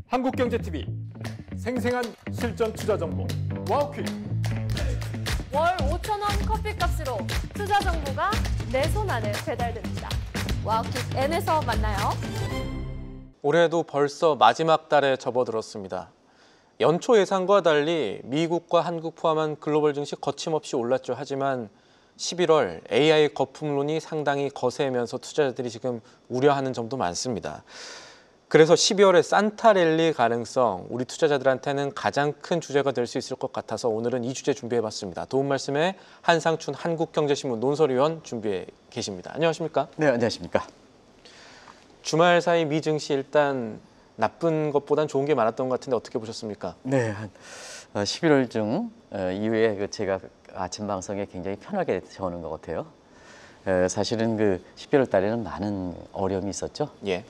한국경제TV 생생한 실전 투자 정보 와우퀴. 월 5,000원 커피값으로 투자 정보가 내 손 안에 배달됩니다. 와우킥 N에서 만나요. 올해도 벌써 마지막 달에 접어들었습니다. 연초 예상과 달리 미국과 한국 포함한 글로벌 증시 거침없이 올랐죠. 하지만 11월 AI 거품론이 상당히 거세면서 투자자들이 지금 우려하는 점도 많습니다. 그래서 12월에 산타 랠리 가능성, 우리 투자자들한테는 가장 큰 주제가 될 수 있을 것 같아서 오늘은 이 주제 준비해봤습니다. 도움 말씀에 한상춘 한국경제신문 논설위원 준비해 계십니다. 안녕하십니까? 네, 안녕하십니까? 주말 사이 미 증시 일단 나쁜 것보단 좋은 게 많았던 것 같은데 어떻게 보셨습니까? 네, 11월 중 이후에 제가 아침 방송에 굉장히 편하게 적어놓은 것 같아요. 사실은 12월 달에는 많은 어려움이 있었죠. 예.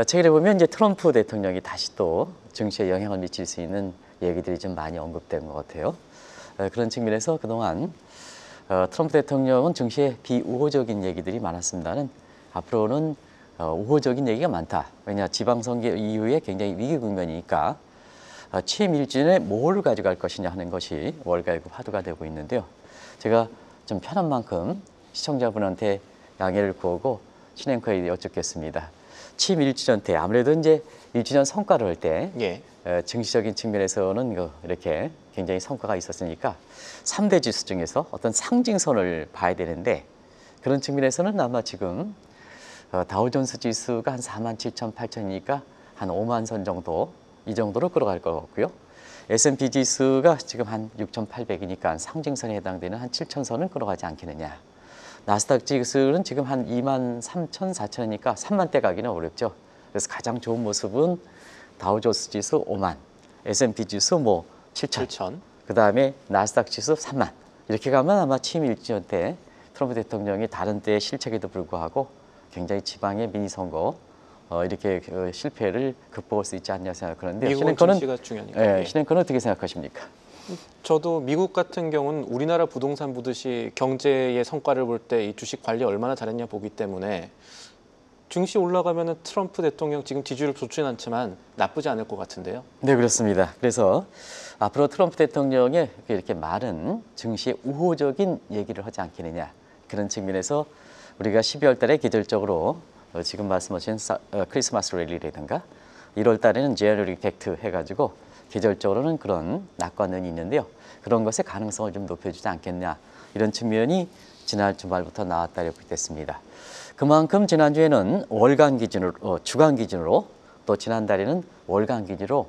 최근에 보면 이제 트럼프 대통령이 다시 또 증시에 영향을 미칠 수 있는 얘기들이 좀 많이 언급된 것 같아요. 그런 측면에서 그동안 트럼프 대통령은 증시에 비우호적인 얘기들이 많았습니다는 앞으로는 우호적인 얘기가 많다. 왜냐 지방선거 이후에 굉장히 위기 국면이니까 취임 일진에 뭘 가져갈 것이냐 하는 것이 월가의 화두가 되고 있는데요. 제가 좀 편한 만큼 시청자분한테 양해를 구하고 신앵커에 여쭙겠습니다. 취임 1주년 때 아무래도 이제 1주년 성과를 할 때 예. 증시적인 측면에서는 이렇게 굉장히 성과가 있었으니까 3대 지수 중에서 어떤 상징선을 봐야 되는데 그런 측면에서는 아마 지금 다우존스 지수가 한 47,800이니까 한 5만 선 정도 이 정도로 끌어갈 것 같고요. S&P 지수가 지금 한 6,800이니까 상징선에 해당되는 한 7,000선은 끌어가지 않겠느냐. 나스닥 지수는 지금 한 2만 3천, 4천이니까 3만 대 가기는 어렵죠. 그래서 가장 좋은 모습은 다우존스 지수 5만, S&P 지수 7천, 그 다음에 나스닥 지수 3만. 이렇게 가면 아마 취임 1주년 때 트럼프 대통령이 다른 때의 실책에도 불구하고 굉장히 지방의 미니 선거 이렇게 실패를 극복할 수 있지 않냐 생각하는데 미국 증시가 중요하니까. 신앵커는 어떻게 생각하십니까? 저도 미국 같은 경우는 우리나라 부동산 보듯이 경제의 성과를 볼 때 이 주식 관리 얼마나 잘했냐 보기 때문에 증시 올라가면 트럼프 대통령 지금 지지율 좋지는 않지만 나쁘지 않을 것 같은데요. 네, 그렇습니다. 그래서 앞으로 트럼프 대통령의 이렇게 말은 증시에 우호적인 얘기를 하지 않겠느냐 그런 측면에서 우리가 12월 달에 계절적으로 지금 말씀하신 크리스마스 랠리라든가 1월 달에는 제너럴 이펙트 해가지고 계절적으로는 그런 낙관론이 있는데요. 그런 것의 가능성을 좀 높여주지 않겠냐 이런 측면이 지난 주말부터 나왔다 이렇게 됐습니다. 그만큼 지난주에는 월간 기준으로 주간 기준으로 또 지난달에는 월간 기준으로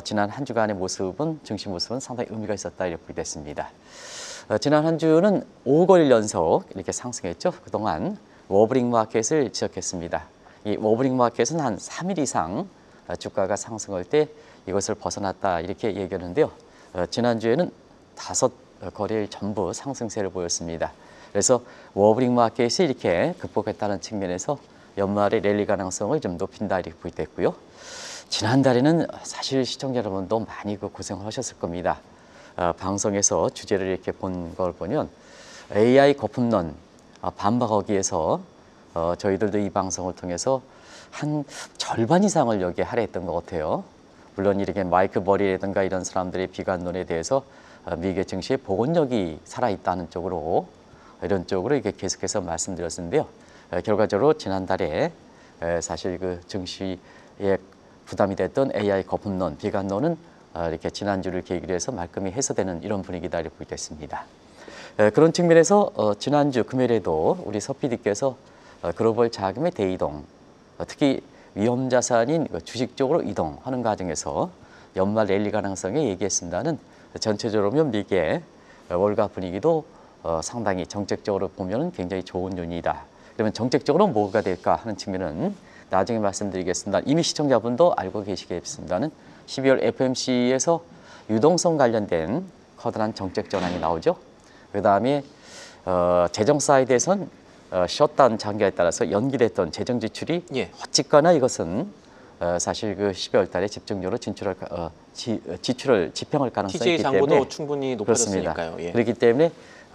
지난 한 주간의 모습은 증시 모습은 상당히 의미가 있었다 이렇게 됐습니다. 지난 한 주는 5거일 연속 이렇게 상승했죠. 그동안 워브링 마켓을 지적했습니다. 이 워브링 마켓은 한 3일 이상 주가가 상승할 때 이것을 벗어났다 이렇게 얘기하는데요. 지난주에는 5거래일 전부 상승세를 보였습니다. 그래서 워브링 마켓이 이렇게 극복했다는 측면에서 연말에 랠리 가능성을 좀 높인다 이렇게 보였고요. 지난달에는 사실 시청자 여러분도 많이 고생을 하셨을 겁니다. 방송에서 주제를 이렇게 본 걸 보면 AI 거품론 반박하기 위해서 저희들도 이 방송을 통해서 한 절반 이상을 여기에 할애했던 것 같아요. 물론 이렇게 마이크 버리라든가 이런 사람들의 비관론에 대해서 미국의 증시의 복원력이 살아있다는 쪽으로 이런 쪽으로 이렇게 계속해서 말씀드렸는데요. 결과적으로 지난달에 사실 증시에 부담이 됐던 AI 거품론, 비관론은 이렇게 지난주를 계기로 해서 말끔히 해소되는 이런 분위기다 이렇게 보겠습니다. 그런 측면에서 지난주 금요일에도 우리 서 PD께서 글로벌 자금의 대이동, 특히 위험 자산인 주식 쪽으로 이동하는 과정에서 연말 랠리 가능성에 얘기했습니다는 전체적으로 보면 미국의 월가 분위기도 상당히 정책적으로 보면 굉장히 좋은 요인이다. 그러면 정책적으로 뭐가 될까 하는 측면은 나중에 말씀드리겠습니다. 이미 시청자분도 알고 계시겠습니다는 12월 FOMC에서 유동성 관련된 커다란 정책 전환이 나오죠. 그 다음에 재정 사이드에선 셧다운 장기에 따라서 연기됐던 재정 지출이 어쨌거나 이것은 사실 12월 달에 집중적으로 지출을 집행할 가능성이 있기 때문에 TJ 장고도 충분히 높아졌으니까요. 예. 그렇기 때문에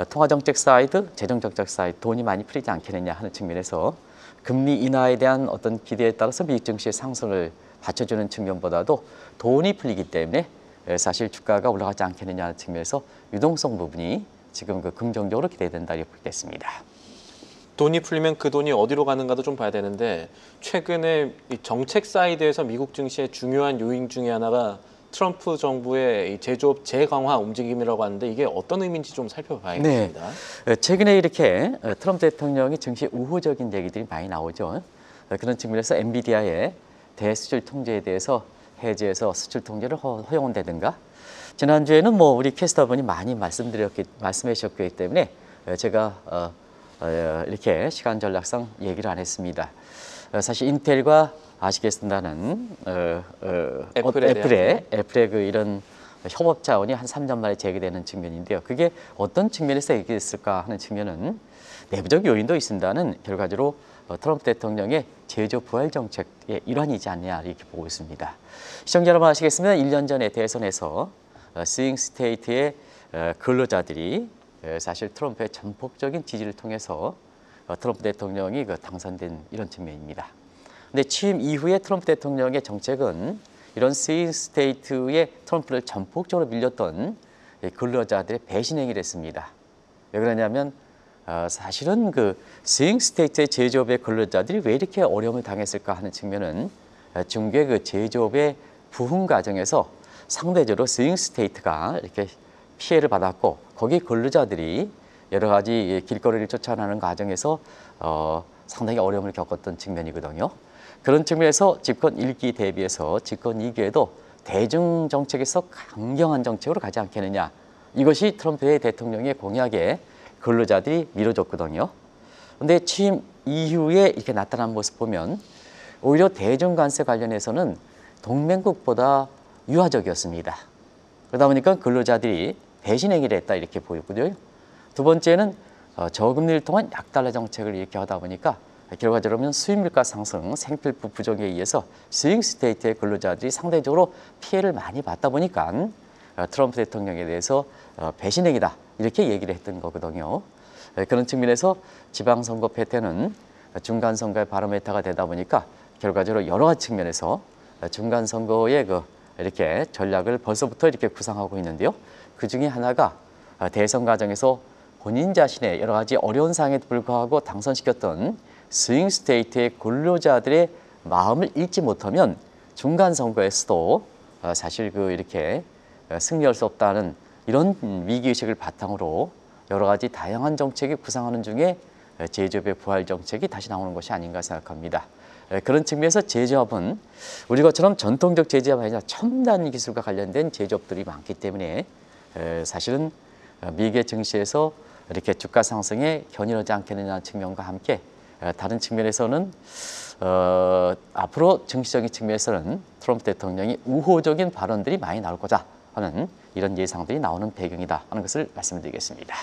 통화정책 사이드, 재정정책 사이드 돈이 많이 풀리지 않겠느냐 하는 측면에서 금리 인하에 대한 어떤 기대에 따라서 미국 증시의 상승을 받쳐주는 측면보다도 돈이 풀리기 때문에 사실 주가가 올라가지 않겠느냐 측면에서 유동성 부분이 지금 그 긍정적으로 기대된다 이렇게 보겠습니다. 돈이 풀리면 그 돈이 어디로 가는가도 좀 봐야 되는데 최근에 이 정책 사이드에서 미국 증시의 중요한 요인 중에 하나가 트럼프 정부의 이 제조업 재강화 움직임이라고 하는데 이게 어떤 의미인지 좀 살펴봐야겠습니다. 네. 최근에 이렇게 트럼프 대통령이 증시 우호적인 얘기들이 많이 나오죠. 그런 측면에서 엔비디아의 대수출 통제에 대해서 해제해서 수출 통제를 허용한다든가 지난주에는 뭐 우리 캐스터분이 많이 말씀해 주셨기 때문에 제가 이렇게 시간 전략상 얘기를 안 했습니다. 사실 인텔과 아시겠습니다는 애플의 그 이런 협업 자원이 한 3년 만에 재개되는 측면인데요. 그게 어떤 측면에서 얘기했을까 하는 측면은 내부적 요인도 있습니다는 결과적으로 트럼프 대통령의 제조 부활 정책의 일환이지 않냐 이렇게 보고 있습니다. 시청자 여러분 아시겠습니다. 1년 전에 대선에서 스윙 스테이트의 근로자들이 사실 트럼프의 전폭적인 지지를 통해서 트럼프 대통령이 당선된 이런 측면입니다. 근데 취임 이후에 트럼프 대통령의 정책은 이런 스윙 스테이트의 트럼프를 전폭적으로 밀렸던 근로자들의 배신 행위를 했습니다. 왜 그러냐면 사실은 그 스윙 스테이트의 제조업의 근로자들이 왜 이렇게 어려움을 당했을까 하는 측면은 중국의 그 제조업의 부흥 과정에서 상대적으로 스윙 스테이트가 이렇게 피해를 받았고 거기 근로자들이 여러 가지 길거리를 쫓아나는 과정에서 상당히 어려움을 겪었던 측면이거든요. 그런 측면에서 집권 1기 대비해서 집권 2기에도 대중 정책에서 강경한 정책으로 가지 않겠느냐. 이것이 트럼프의 대통령의 공약에 근로자들이 밀어줬거든요. 그런데 취임 이후에 이렇게 나타난 모습 보면 오히려 대중 관세 관련해서는 동맹국보다 유화적이었습니다. 그러다 보니까 근로자들이 배신 행위를 했다 이렇게 보이고요. 두 번째는 저금리를 통한 약달러 정책을 이렇게 하다 보니까 결과적으로 수입물가 상승, 생필품 부족에 의해서 스윙 스테이트의 근로자들이 상대적으로 피해를 많이 받다 보니까 트럼프 대통령에 대해서 배신 행위다 이렇게 얘기를 했던 거거든요. 그런 측면에서 지방선거 패턴은 중간선거의 바로메타가 되다 보니까 결과적으로 여러 가지 측면에서 중간선거의 이렇게 전략을 벌써부터 이렇게 구상하고 있는데요. 그 중에 하나가 대선 과정에서 본인 자신의 여러 가지 어려운 상황에 불구하고 당선시켰던 스윙 스테이트의 근로자들의 마음을 읽지 못하면 중간 선거에서도 사실 이렇게 승리할 수 없다는 이런 위기의식을 바탕으로 여러 가지 다양한 정책이 구상하는 중에 제조업의 부활 정책이 다시 나오는 것이 아닌가 생각합니다. 그런 측면에서 제조업은 우리 것처럼 전통적 제조업이 아니라 첨단 기술과 관련된 제조업들이 많기 때문에 사실은 미국의 증시에서 이렇게 주가 상승에 견인하지 않겠느냐는 측면과 함께 다른 측면에서는 앞으로 증시적인 측면에서는 트럼프 대통령이 우호적인 발언들이 많이 나올 거다 하는 이런 예상들이 나오는 배경이다 하는 것을 말씀드리겠습니다.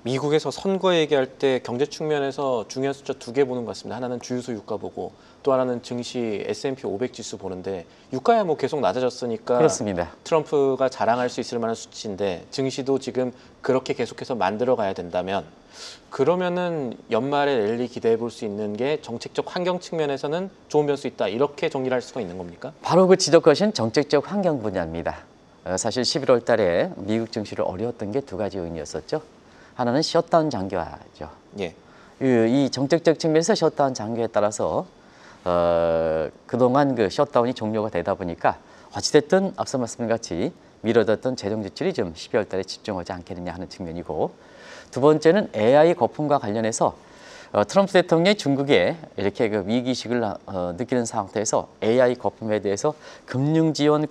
미국에서 선거 얘기할 때 경제 측면에서 중요한 숫자 2개 보는 것 같습니다. 하나는 주유소 유가 보고 또 하나는 증시 S&P 500 지수 보는데 유가야 뭐 계속 낮아졌으니까 그렇습니다. 트럼프가 자랑할 수 있을 만한 수치인데 증시도 지금 그렇게 계속해서 만들어 가야 된다면 그러면은 연말에 랠리 기대해 볼 수 있는 게 정책적 환경 측면에서는 좋은 변수 있다 이렇게 정리를 할 수가 있는 겁니까? 바로 그 지적하신 정책적 환경 분야입니다. 사실 11월 달에 미국 증시를 어려웠던 게 2가지 요인이었었죠. 하나는 셧다운 장기화죠. 예. 이 정책적 측면에서 셧다운 장기화에 따라서 그동안 그 셧다운이 종료가 되다 보니까 어찌됐든 앞서 말씀드린 같이 미뤄졌던 재정 지출이 좀 12월 달에 집중하지 않겠느냐 하는 측면이고 두 번째는 AI 거품과 관련해서 트럼프 대통령이 중국에 이렇게 그 위기의식을 느끼는 상태에서 AI 거품에 대해서 금융 지원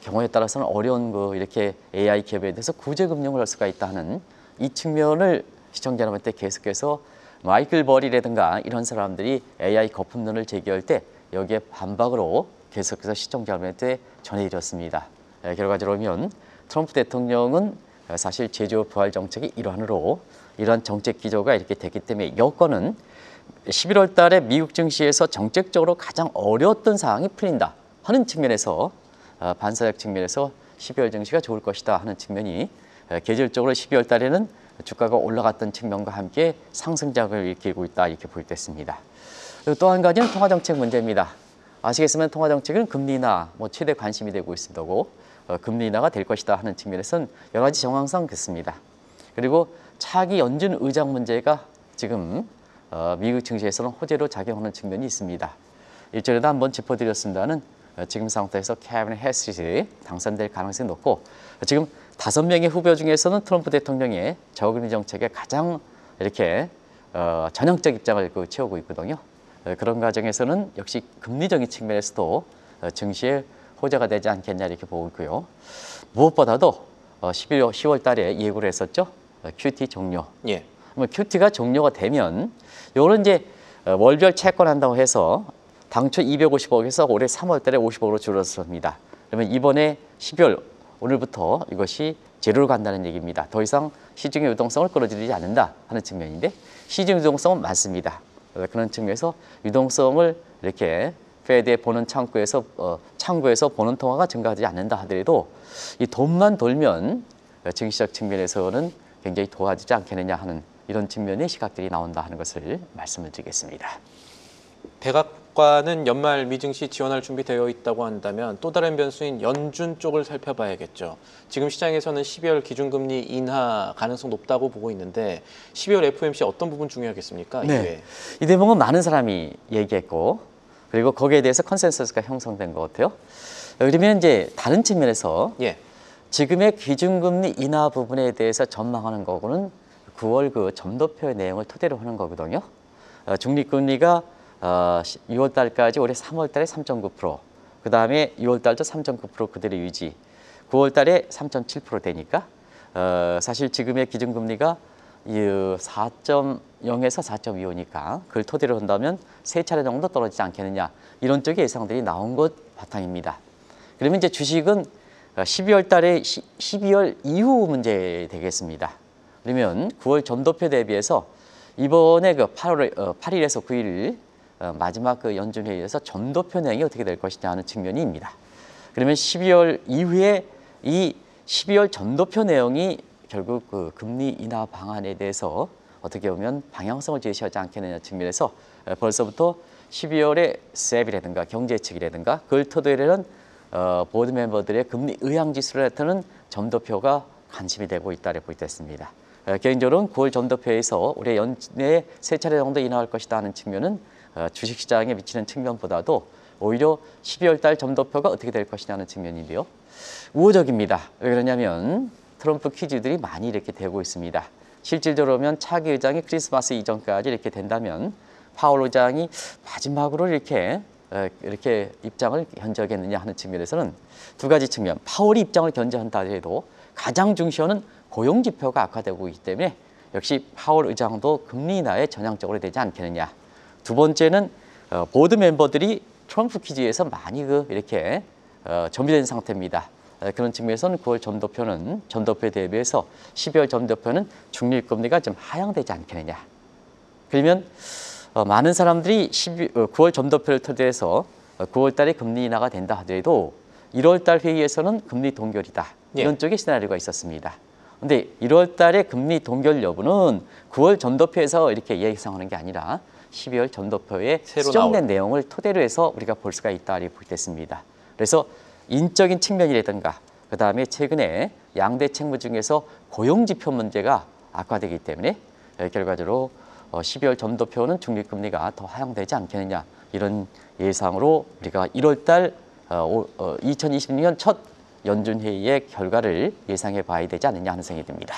경우에 따라서는 어려운 이렇게 AI 기업에 대해서 구제 금융을 할 수가 있다는 이 측면을 시청자 여러분한테 계속해서 마이클 버리라든가 이런 사람들이 AI 거품론을 제기할 때 여기에 반박으로 계속해서 시청자 여러분한테 전해드렸습니다. 결과적으로 보면 트럼프 대통령은 사실 제조업 부활 정책의 일환으로 이러한 정책 기조가 이렇게 됐기 때문에 여건은 11월 달에 미국 증시에서 정책적으로 가장 어려웠던 상황이 풀린다 하는 측면에서 반사적 측면에서 12월 증시가 좋을 것이다 하는 측면이 계절적으로 12월 달에는 주가가 올라갔던 측면과 함께 상승작을 일으키고 있다 이렇게 볼 때 있습니다. 또 한 가지는 통화정책 문제입니다. 아시겠지만 통화정책은 금리 인하 최대 관심이 되고 있습니다고 금리 인하가 될 것이다 하는 측면에서는 여러 가지 정황상 그렇습니다. 그리고 차기 연준 의장 문제가 지금 미국 증시에서는 호재로 작용하는 측면이 있습니다. 일전에도 한번 짚어드렸습니다는 지금 상태에서 케빈 해리스이 당선될 가능성이 높고 지금 5명의 후보 중에서는 트럼프 대통령의 저금리 정책에 가장 이렇게 전향적 입장을 채우고 있거든요. 그런 과정에서는 역시 금리적인 측면에서도 증시에 호재가 되지 않겠냐 이렇게 보고 있고요. 무엇보다도 10월 달에 예고를 했었죠. QT 종료. 예. QT가 종료가 되면 요런 이제 월별 채권한다고 해서 당초 250억에서 올해 3월 달에 50억으로 줄었습니다. 그러면 이번에 12월 오늘부터 이것이 제로로 간다는 얘기입니다. 더 이상 시중의 유동성을 끌어들이지 않는다 하는 측면인데 시중 유동성은 많습니다. 그런 측면에서 유동성을 이렇게 페드에 보는 창구에서 보는 통화가 증가하지 않는다 하더라도 이 돈만 돌면 증시적 측면에서는 굉장히 도와주지 않겠느냐 하는 이런 측면의 시각들이 나온다 하는 것을 말씀을 드리겠습니다. 백악관은 연말 미증시 지원할 준비되어 있다고 한다면 또 다른 변수인 연준 쪽을 살펴봐야겠죠. 지금 시장에서는 12월 기준금리 인하 가능성 높다고 보고 있는데 12월 FOMC 어떤 부분 중요하겠습니까? 네, 이 대목은 많은 사람이 얘기했고 그리고 거기에 대해서 컨센서스가 형성된 것 같아요. 그러면 이제 다른 측면에서 지금의 기준금리 인하 부분에 대해서 전망하는 거고는 9월 그 점도표의 내용을 토대로 하는 거거든요. 중립금리가 6월 달까지 올해 3월 달에 3.9%, 그 다음에 6월 달도 3.9% 그대로 유지, 9월 달에 3.7% 되니까 사실 지금의 기준금리가 4.0에서 4.25니까 그걸 토대로 한다면 3차례 정도 떨어지지 않겠느냐 이런 쪽의 예상들이 나온 것 바탕입니다. 그러면 이제 주식은 12월 달에 12월 이후 문제 되겠습니다. 그러면 9월 점도표 대비해서 이번에 그 8일에서 9일 마지막 그 연준 회의에서 점도표 내용이 어떻게 될 것이냐 하는 측면입니다. 그러면 12월 이후에 이 12월 점도표 내용이 결국 그 금리 인하 방안에 대해서 어떻게 보면 방향성을 제시하지 않겠느냐 측면에서 벌써부터 12월에 셉이라든가 경제측이라든가 그걸 토대로 한 보드 멤버들의 금리 의향 지수를 나타내는 점도표가 관심이 되고 있다고 볼 때 있습니다. 개인적으로는 9월 점도표에서 올해 연내에 3차례 정도 인하할 것이다 하는 측면은 주식시장에 미치는 측면보다도 오히려 12월 달 점도표가 어떻게 될 것이냐는 측면인데요. 우호적입니다. 왜 그러냐면 트럼프 퀴즈들이 많이 이렇게 되고 있습니다. 실질적으로 보면 차기 의장이 크리스마스 이전까지 이렇게 된다면 파월 의장이 마지막으로 이렇게 입장을 견제하겠느냐 하는 측면에서는 두 가지 측면. 파월이 입장을 견제한다 해도 가장 중시하는 고용 지표가 악화되고 있기 때문에 역시 파월 의장도 금리 인하에 전향적으로 되지 않겠느냐. 두 번째는 보드 멤버들이 트럼프 퀴즈에서 많이 이렇게 준비된 상태입니다. 그런 측면에서는 9월 점도표에 대비해서 12월 점도표는 중립금리가 좀 하향되지 않겠느냐. 그러면 많은 사람들이 9월 점도표를 토대해서 9월 달에 금리 인하가 된다 하더라도 1월 달 회의에서는 금리 동결이다. 이런 쪽의 시나리오가 있었습니다. 그런데 1월 달에 금리 동결 여부는 9월 점도표에서 이렇게 예상하는 게 아니라 12월 점도표에 수정된 내용을 토대로 해서 우리가 볼 수가 있다 볼 때 있습니다. 그래서 인적인 측면이라든가 그다음에 최근에 양대 책무 중에서 고용지표 문제가 악화되기 때문에 결과적으로 12월 점도표는 중립금리가 더 하향되지 않겠느냐 이런 예상으로 우리가 1월 달 2026년 첫 연준 회의의 결과를 예상해 봐야 되지 않느냐 하는 생각이 듭니다.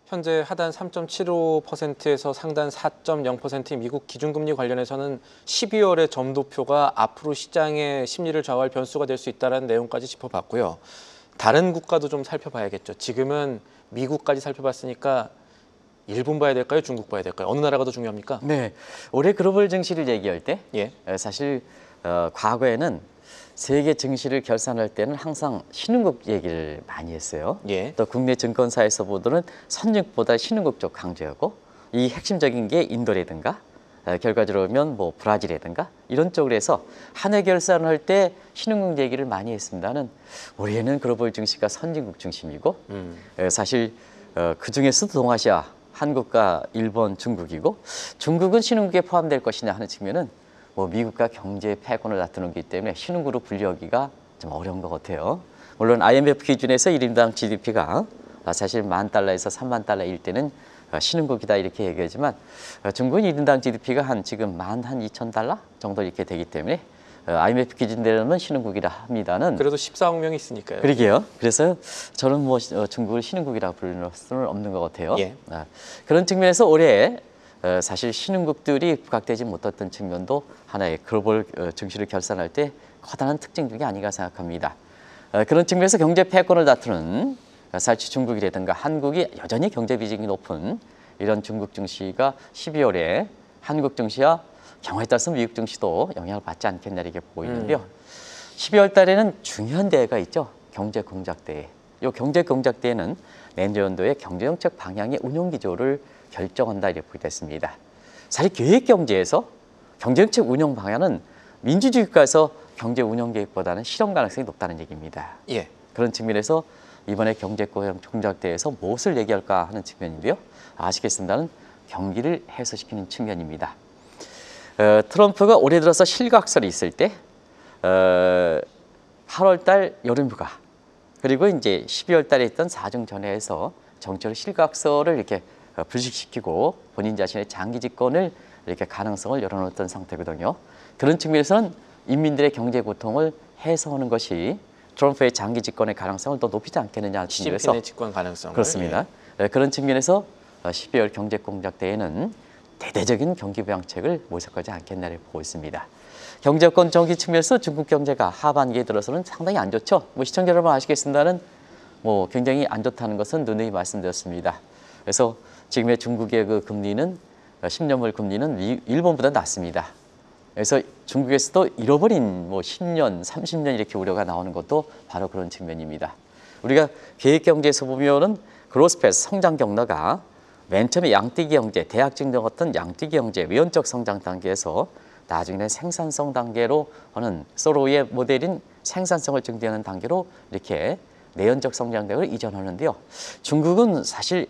현재 하단 3.75%에서 상단 4.0%인 미국 기준금리 관련해서는 12월의 점도표가 앞으로 시장의 심리를 좌우할 변수가 될 수 있다는 내용까지 짚어봤고요. 다른 국가도 좀 살펴봐야겠죠. 지금은 미국까지 살펴봤으니까 일본 봐야 될까요? 중국 봐야 될까요? 어느 나라가 더 중요합니까? 네, 올해 글로벌 증시를 얘기할 때 사실 과거에는 세계 증시를 결산할 때는 항상 신흥국 얘기를 많이 했어요. 또 국내 증권사에서 보도는 선진국보다 신흥국 쪽 강조하고 이 핵심적인 게 인도라든가 결과적으로 보면 뭐 브라질이라든가 이런 쪽으로 해서 한 해 결산을 할 때 신흥국 얘기를 많이 했습니다는 올해는 글로벌 증시가 선진국 중심이고 사실 그 중에서도 동아시아 한국과 일본, 중국이고 중국은 신흥국에 포함될 것이냐 하는 측면은 뭐 미국과 경제 패권을 다투는 거기 때문에 신흥국으로 분류하기가 좀 어려운 것 같아요. 물론 IMF 기준에서 1인당 GDP가 사실 $10,000에서 $30,000일 때는 신흥국이다 이렇게 얘기하지만 중국은 1인당 GDP가 한 지금 $12,000 정도 이렇게 되기 때문에 IMF 기준대로는 신흥국이라 합니다는. 그래도 14억 명이 있으니까요. 그러게요. 그래서 저는 뭐 중국을 신흥국이라고 부를 수는 없는 것 같아요. 예. 그런 측면에서 올해 사실 신흥국들이 부각되지 못했던 측면도 하나의 글로벌 증시를 결산할 때 커다란 특징 중에 아닌가 생각합니다. 그런 측면에서 경제 패권을 다투는 사실 중국이라든가 한국이 여전히 경제 비중이 높은 이런 중국 증시가 12월에 한국 증시와 경우에 따라서 미국 증시도 영향을 받지 않겠냐 이렇게 보고 있는데요. 12월 달에는 중요한 대회가 있죠. 경제공작대회. 이 경제공작대회는 내년도의 경제정책 방향의 운용기조를 결정한다 이렇게 보게 됐습니다. 사실 계획경제에서 경제정책 운영 방향은 민주주의 국가에서 경제 운영 계획보다는 실현 가능성이 높다는 얘기입니다. 예. 그런 측면에서 이번에 경제공작대회에서 무엇을 얘기할까 하는 측면인데요. 아시겠습니다는 경기를 해소시키는 측면입니다. 트럼프가 올해 들어서 실각설이 있을 때 8월 달 여름휴가 그리고 이제 12월 달에 있던 사중전회에서 정치적 실각설을 이렇게 불식시키고 본인 자신의 장기 집권을 이렇게 가능성을 열어놓았던 상태거든요. 그런 측면에서는 인민들의 경제 고통을 해소하는 것이 트럼프의 장기 집권의 가능성을 더 높이지 않겠느냐 측면에서 시진핑의 집권 가능성을. 그렇습니다. 그런 측면에서 12월 경제공작대회는 대대적인 경기 부양책을 모색하지 않겠나를 보고 있습니다. 경제권 정기 측면에서 중국 경제가 하반기에 들어서는 상당히 안 좋죠. 뭐 시청자 여러분 아시겠습니다는 뭐 굉장히 안 좋다는 것은 누누이 말씀드렸습니다. 그래서 지금의 중국의 그 금리는 10년물 금리는 일본보다 낮습니다. 그래서 중국에서도 잃어버린 뭐 10년, 30년 이렇게 우려가 나오는 것도 바로 그런 측면입니다. 우리가 계획경제에서 보면은 그로스패스 성장 경로가 맨 처음에 양띠기 경제, 대학 증정 같은 양띠기 경제, 외연적 성장 단계에서 나중에는 생산성 단계로 하는 서로의 모델인 생산성을 증대하는 단계로 이렇게 내연적 성장 단계로 이전하는데요. 중국은 사실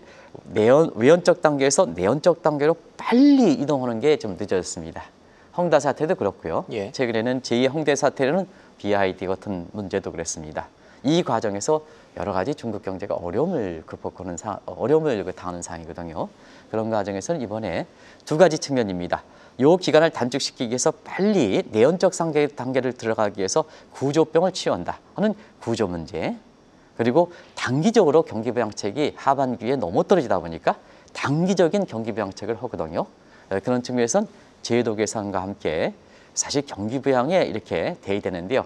외연적 단계에서 내연적 단계로 빨리 이동하는 게 좀 늦어졌습니다. 헝다 사태도 그렇고요. 예. 최근에는 제2 홍대 사태는 BID 같은 문제도 그랬습니다. 이 과정에서 여러 가지 중국 경제가 어려움을 극복하는 어려움을 당하는 상황이거든요. 그런 과정에서는 이번에 두 가지 측면입니다. 이 기간을 단축시키기 위해서 빨리 내연적 단계를 들어가기 위해서 구조병을 치유한다 하는 구조 문제. 그리고 단기적으로 경기 부양책이 하반기에 너무 떨어지다 보니까 단기적인 경기 부양책을 하거든요. 그런 측면에서는 제도 개선과 함께 사실 경기 부양에 이렇게 대입되는데요.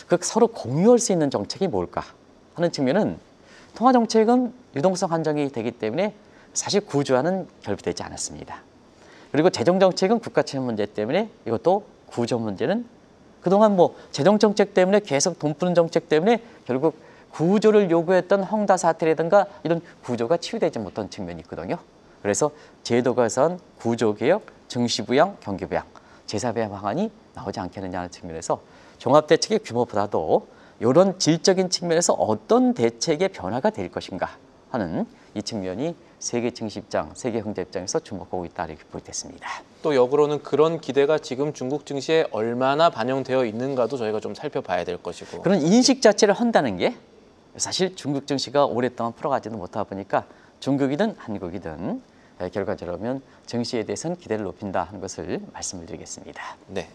그 서로 공유할 수 있는 정책이 뭘까 하는 측면은 통화 정책은 유동성 한정이 되기 때문에 사실 구조와는 결부되지 않았습니다. 그리고 재정 정책은 국가 채무 문제 때문에 이것도 구조 문제는 그동안 뭐 재정 정책 때문에 계속 돈 푸는 정책 때문에 결국 구조를 요구했던 헝다 사태라든가 이런 구조가 치유되지 못한 측면이 있거든요. 그래서 제도 개선, 구조 개혁, 증시 부양, 경기 부양, 제사 부양 방안이 나오지 않겠느냐는 측면에서 종합 대책의 규모보다도 이런 질적인 측면에서 어떤 대책의 변화가 될 것인가 하는 이 측면이 세계 증시 입장, 세계 경제 입장에서 주목하고 있다 이렇게 보겠습니다. 또 역으로는 그런 기대가 지금 중국 증시에 얼마나 반영되어 있는가도 저희가 좀 살펴봐야 될 것이고. 그런 인식 자체를 한다는 게 사실 중국 증시가 오랫동안 풀어가지도 못하다 보니까 중국이든 한국이든 결과적으로 증시에 대해서는 기대를 높인다 하는 것을 말씀을 드리겠습니다. 네,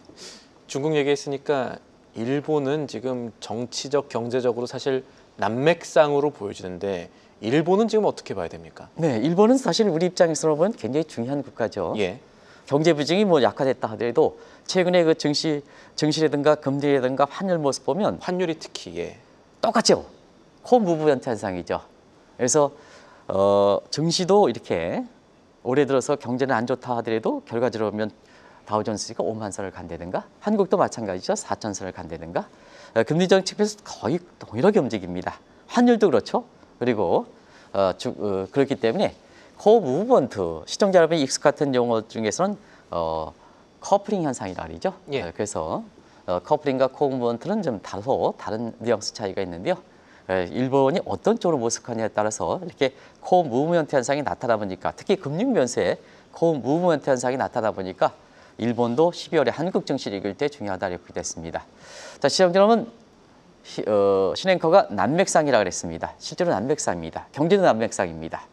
중국 얘기했으니까 일본은 지금 정치적, 경제적으로 사실 난맥상으로 보여지는데 일본은 지금 어떻게 봐야 됩니까? 네, 일본은 사실 우리 입장에서 보면 굉장히 중요한 국가죠. 예. 경제 부진이 뭐 약화됐다 하더라도 최근에 그 증시라든가 금리라든가 환율 모습 보면 환율이 특히 예. 똑같죠. 코무브연트 현상이죠. 그래서 증시도 이렇게 올해 들어서 경제는 안 좋다 하더라도 결과적으로 보면 다우존스가 5만 선을 간다든가 한국도 마찬가지죠. 4천 선을 간다든가 금리 정책에서 거의 동일하게 움직입니다. 환율도 그렇죠. 그리고 그렇기 때문에 코어 무브먼트, 시청자 여러분이 익숙한 용어 중에서는 커플링 현상이라 그러죠. 예. 그래서 커플링과 코어 무브먼트는 좀 다른 뉘앙스 차이가 있는데요. 일본이 어떤 쪽으로 모색하냐에 따라서 이렇게 코어 무브먼트 현상이 나타나 보니까, 특히 금융 변수에 코어 무브먼트 현상이 나타나 보니까 일본도 12월에 한국 증시를 이길 때 중요하다 이렇게 됐습니다. 자, 시청자 여러분, 신앵커가 난맥상이라고 그랬습니다. 실제로 난맥상입니다. 경제도 난맥상입니다.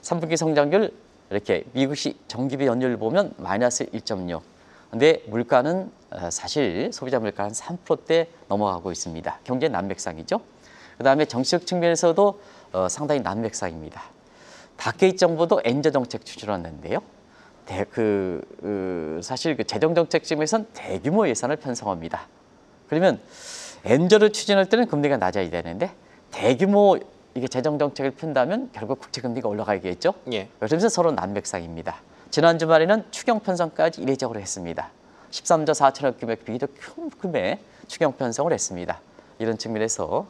3분기 성장률 이렇게 미국시 정기비 연율 보면 마이너스 1.6. 근데 물가는 사실 소비자 물가는 3%대 넘어가고 있습니다. 경제 난맥상이죠. 그다음에 정치적 측면에서도 상당히 난맥상입니다. 다케이치 정부도 엔저 정책 추진했는데요. 사실 그 재정 정책 측면에서는 대규모 예산을 편성합니다. 그러면 엔저를 추진할 때는 금리가 낮아야 되는데 대규모 이게 재정 정책을 푼다면 결국 국채 금리가 올라가겠죠. 예. 그러면서 서로 난맥상입니다. 지난 주말에는 추경 편성까지 이례적으로 했습니다. 13조 4천억 금액 비교적 큰 금액 추경 편성을 했습니다. 이런 측면에서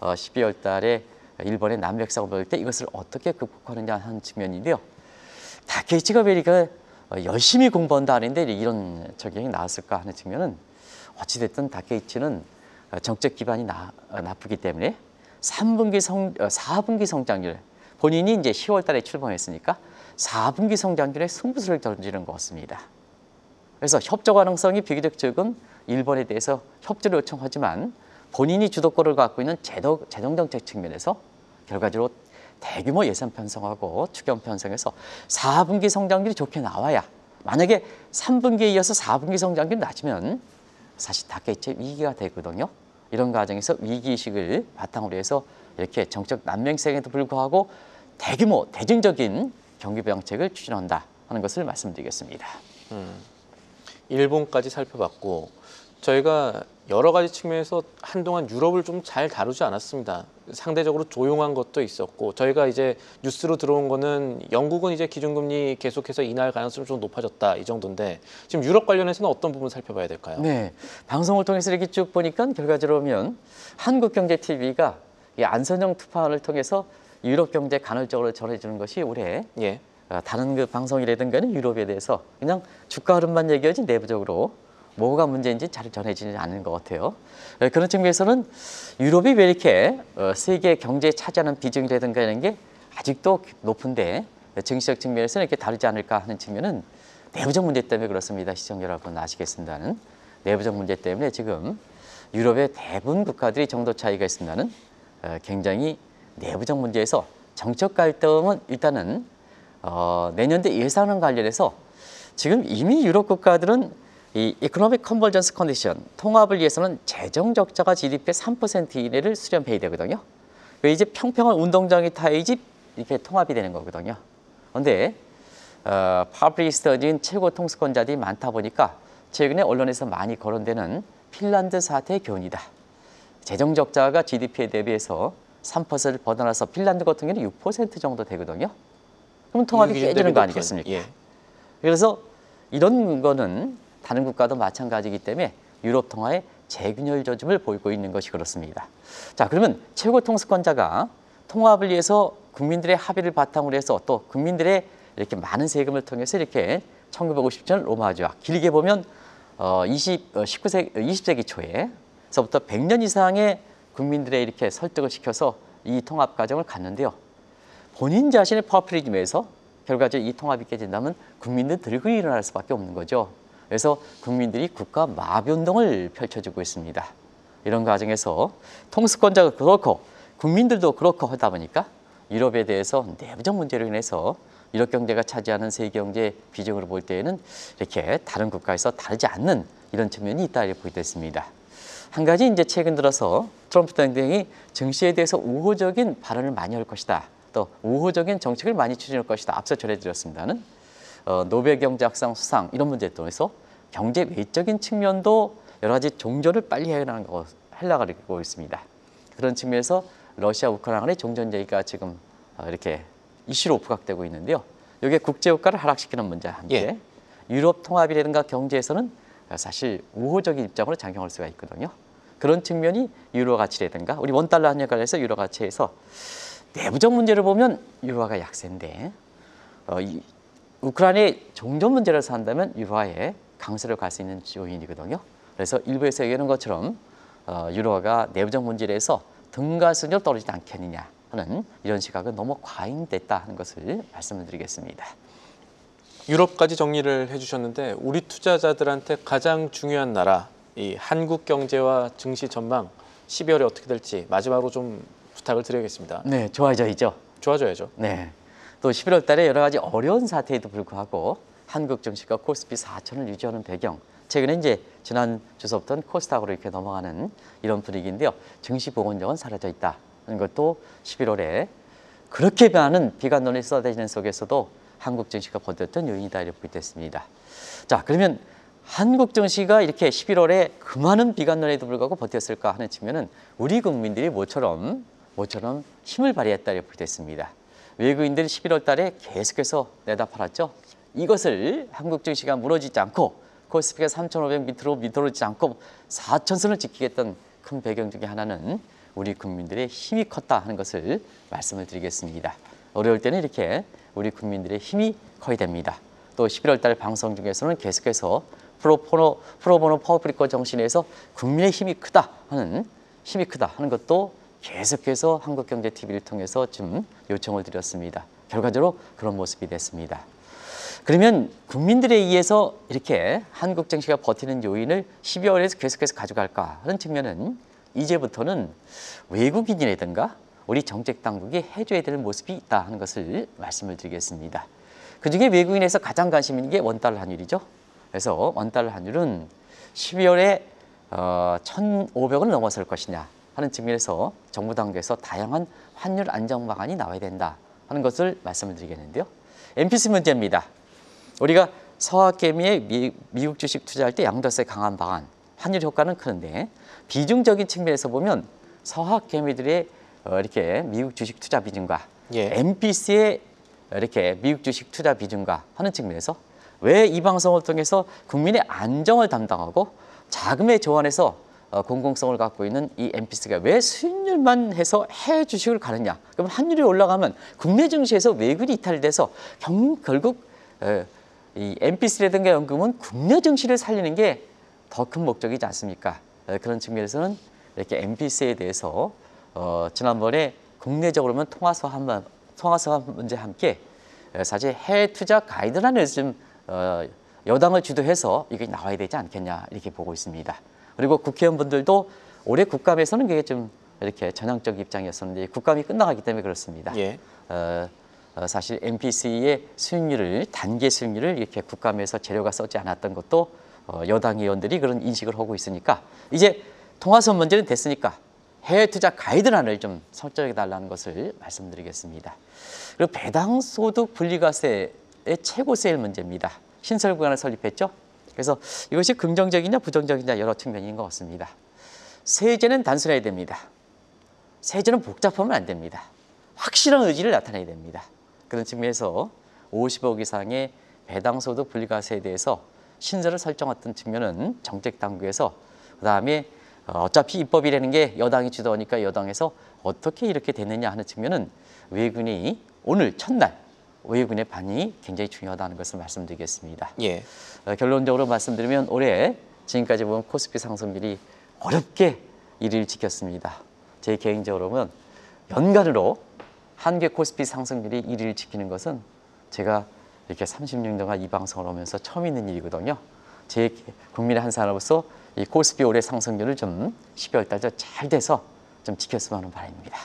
12월 달에 일본의 난맥상을 볼 때 이것을 어떻게 극복하느냐 하는 측면인데요. 다케이치가 왜 이렇게 열심히 공부한다 하는데 이런 적용이 나왔을까 하는 측면은, 어찌됐든 다케이치는 정책 기반이 나쁘기 때문에 4분기 성장률, 본인이 이제 10월 달에 출범했으니까 4분기 성장률에 승부수를 던지는 것 같습니다. 그래서 협조 가능성이 비교적 적은 일본에 대해서 협조를 요청하지만 본인이 주도권을 갖고 있는 재정정책 측면에서 결과적으로 대규모 예산 편성하고 추경 편성해서 4분기 성장률이 좋게 나와야, 만약에 3분기에 이어서 4분기 성장률이 낮으면 사실 다케이치의 위기가 되거든요. 이런 과정에서 위기의식을 바탕으로 해서 이렇게 정책 난맹성에도 불구하고 대규모 대중적인 경기부양책을 추진한다 하는 것을 말씀드리겠습니다. 일본까지 살펴봤고, 저희가 여러 가지 측면에서 한동안 유럽을 좀 잘 다루지 않았습니다. 상대적으로 조용한 것도 있었고, 저희가 이제 뉴스로 들어온 거는 영국은 이제 기준금리 계속해서 인하할 가능성이 좀 높아졌다 이 정도인데, 지금 유럽 관련해서는 어떤 부분 살펴봐야 될까요? 네, 방송을 통해서 이렇게 쭉 보니까 결과적으로 보면 한국경제TV가 이 안선영 특파원을 통해서 유럽 경제 간헐적으로 전해주는 것이 올해 예. 다른 그 방송이라든가는 유럽에 대해서 그냥 주가 흐름만 얘기하지 내부적으로 뭐가 문제인지 잘 전해지지 않는 것 같아요. 그런 측면에서는 유럽이 왜 이렇게 세계 경제에 차지하는 비중이라든가 이런 게 아직도 높은데 정치적 측면에서는 이렇게 다르지 않을까 하는 측면은 내부적 문제 때문에 그렇습니다. 시청자 여러분 아시겠습니다는 내부적 문제 때문에 지금 유럽의 대부분 국가들이 정도 차이가 있습니다는 굉장히 내부적 문제에서 정책 갈등은 일단은 내년도 예산안 관련해서 지금 이미 유럽 국가들은 이 이코노믹 컨버전스 컨디션, 통합을 위해서는 재정 적자가 GDP의 3% 이내를 수렴해야 되거든요. 이제 평평한 운동장이 타야지 이렇게 통합이 되는 거거든요. 그런데 파브리스터진 최고 통수권자들이 많다 보니까 최근에 언론에서 많이 거론되는 핀란드 사태의 교훈이다. 재정 적자가 GDP에 대비해서 3%를 벗어나서 핀란드 같은 경우는 6% 정도 되거든요. 그럼 통합이 깨지는 거 아니겠습니까? 예. 그래서 이런 거는 다른 국가도 마찬가지이기 때문에 유럽 통화의 재균열 조짐을 보이고 있는 것이 그렇습니다. 자, 그러면 최고 통수권자가 통합을 위해서 국민들의 합의를 바탕으로 해서 또 국민들의 이렇게 많은 세금을 통해서 이렇게 1957년 로마 조약, 길게 보면 20세기 초에서부터 100년 이상의 국민들의 이렇게 설득을 시켜서 이 통합 과정을 갔는데요. 본인 자신의 파퓰리즘에서 결과적으로 이 통합이 깨진다면 국민들 들고 일어날 수밖에 없는 거죠. 그래서 국민들이 국가 마비운동을 펼쳐주고 있습니다. 이런 과정에서 통수권자가 그렇고 국민들도 그렇고 하다 보니까 유럽에 대해서 내부적 문제로 인해서 유럽 경제가 차지하는 세계 경제 비중으로 볼 때에는 이렇게 다른 국가에서 다르지 않는 이런 측면이 있다 이렇게 보게 됐습니다. 한 가지 이제 최근 들어서 트럼프 대통령이 증시에 대해서 우호적인 발언을 많이 할 것이다. 또 우호적인 정책을 많이 추진할 것이다. 앞서 전해드렸습니다는 노벨 경제학상 수상 이런 문제에 통해서 경제 외적인 측면도 여러 가지 종전을 빨리 하려고 하고 있습니다. 그런 측면에서 러시아 우크라이나 간의 종전 얘기가 지금 이렇게 이슈로 부각되고 있는데요. 이게 국제 유가를 하락시키는 문제와 함께 유럽 통합이라든가 경제에서는 사실 우호적인 입장으로 작용할 수가 있거든요. 그런 측면이 유로 가치라든가 우리 원달러 환율 관련해서 유로 가치에서 내부적 문제를 보면 유로화가 약세인데 우크라이나의 종전 문제를 산다면 유로화에 강세로 갈 수 있는 요인이거든요. 그래서 일부에서 얘기하는 것처럼 유로화가 내부적 문제에 서 등가순으로 떨어지지 않겠느냐 하는 이런 시각은 너무 과잉됐다 하는 것을 말씀을 드리겠습니다. 유럽까지 정리를 해주셨는데 우리 투자자들한테 가장 중요한 나라, 이 한국 경제와 증시 전망 12월에 어떻게 될지 마지막으로 좀 부탁을 드리겠습니다. 네, 좋아져야죠. 좋아져야죠. 네. 또 11월 달에 여러 가지 어려운 사태에도 불구하고 한국 증시가 코스피 4천을 유지하는 배경. 최근에 이제 지난 주서부터 코스닥으로 이렇게 넘어가는 이런 분위기인데요. 증시 보건력은 사라져 있다는 것도 11월에 그렇게 많은 비관론이 쏟아지는 속에서도 한국 증시가 버텼던 요인이다 이렇게 보겠습니다. 자, 그러면 한국 증시가 이렇게 11월에 그 많은 비관론에도 불구하고 버텼을까 하는 측면은 우리 국민들이 모처럼 힘을 발휘했다 이렇게 보겠습니다. 외국인들이 11월 달에 계속해서 내다 팔았죠. 이것을 한국 증시가 무너지지 않고 코스피가 3,500 밑으로 미끄러지지 않고 4,000선을 지키겠다는 큰 배경 중에 하나는 우리 국민들의 힘이 컸다 하는 것을 말씀을 드리겠습니다. 어려울 때는 이렇게 우리 국민들의 힘이 커야 됩니다. 또 11월 달 방송 중에서는 계속해서 프로보노 퍼블리커 정신에서 국민의 힘이 크다 하는 것도 계속해서 한국경제TV를 통해서 좀 요청을 드렸습니다. 결과적으로 그런 모습이 됐습니다. 그러면 국민들에 의해서 이렇게 한국 증시가 버티는 요인을 12월에서 계속해서 가져갈까 하는 측면은 이제부터는 외국인이라든가 우리 정책당국이 해줘야 될 모습이 있다 하는 것을 말씀을 드리겠습니다. 그중에 외국인에서 가장 관심 있는 게 원달러 환율이죠. 그래서 원달러 환율은 12월에 1,500원을 넘어설 것이냐 하는 측면에서 정부 당국에서 다양한 환율 안정 방안이 나와야 된다 하는 것을 말씀을 드리겠는데요. MPC 문제입니다. 우리가 서학개미에 미국 주식 투자할 때 양도세 강한 방안, 환율 효과는 크는데 비중적인 측면에서 보면 서학개미들의 이렇게 미국 주식 투자 비중과 MPC의 이렇게 미국 주식 투자 비중과 하는 측면에서 왜 이 방송을 통해서 국민의 안정을 담당하고 자금의 조환에서 공공성을 갖고 있는 이 MPC가 왜 수익률만 해서 해외 주식을 가느냐? 그럼 환율이 올라가면 국내 증시에서 외국이 이탈돼서 결국 이 MPC라든가 연금은 국내 증시를 살리는 게 더 큰 목적이지 않습니까? 그런 측면에서는 이렇게 MPC에 대해서 지난번에 국내적으로는 통화서 문제와 함께 사실 해외 투자 가이드라인을 좀 여당을 주도해서 이게 나와야 되지 않겠냐 이렇게 보고 있습니다. 그리고 국회의원분들도 올해 국감에서는 그게 좀 이렇게 전향적 입장이었었는데 국감이 끝나가기 때문에 그렇습니다. 사실 MPC의 수익률을 단계 수익률을 이렇게 국감에서 재료가 써지 않았던 것도 여당 의원들이 그런 인식을 하고 있으니까 이제 통화선 문제는 됐으니까 해외 투자 가이드라인을 좀 설정해 달라는 것을 말씀드리겠습니다. 그리고 배당소득 분리과세의 최고세율 문제입니다. 신설 구간을 설립했죠. 그래서 이것이 긍정적이냐 부정적이냐 여러 측면인 것 같습니다. 세제는 단순해야 됩니다. 세제는 복잡하면 안 됩니다. 확실한 의지를 나타내야 됩니다. 그런 측면에서 50억 이상의 배당소득 분리과세에 대해서 신설을 설정했던 측면은 정책당국에서 그다음에 어차피 입법이라는 게 여당이 주도하니까 여당에서 어떻게 이렇게 됐느냐 하는 측면은 외국인이 오늘 첫날 외국인의 반응이 굉장히 중요하다는 것을 말씀드리겠습니다. 결론적으로 말씀드리면 올해 지금까지 보면 코스피 상승률이 어렵게 1위를 지켰습니다. 제 개인적으로 보면 연간으로 한국의 코스피 상승률이 1위를 지키는 것은 제가 이렇게 36년간 이 방송을 하면서 처음 있는 일이거든요. 제 국민의 한 사람으로서 이 코스피 올해 상승률을 좀 12월 달도 잘 돼서 좀 지켰으면 하는 바람입니다.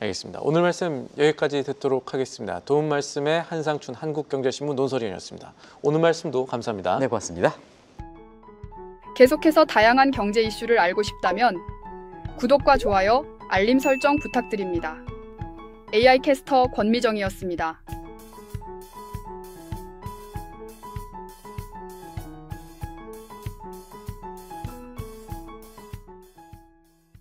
알겠습니다. 오늘 말씀 여기까지 듣도록 하겠습니다. 도움 말씀에 한상춘 한국경제신문 논설위원이었습니다. 오늘 말씀도 감사합니다. 네, 고맙습니다. 계속해서 다양한 경제 이슈를 알고 싶다면 구독과 좋아요, 알림 설정 부탁드립니다. AI 캐스터 권미정이었습니다.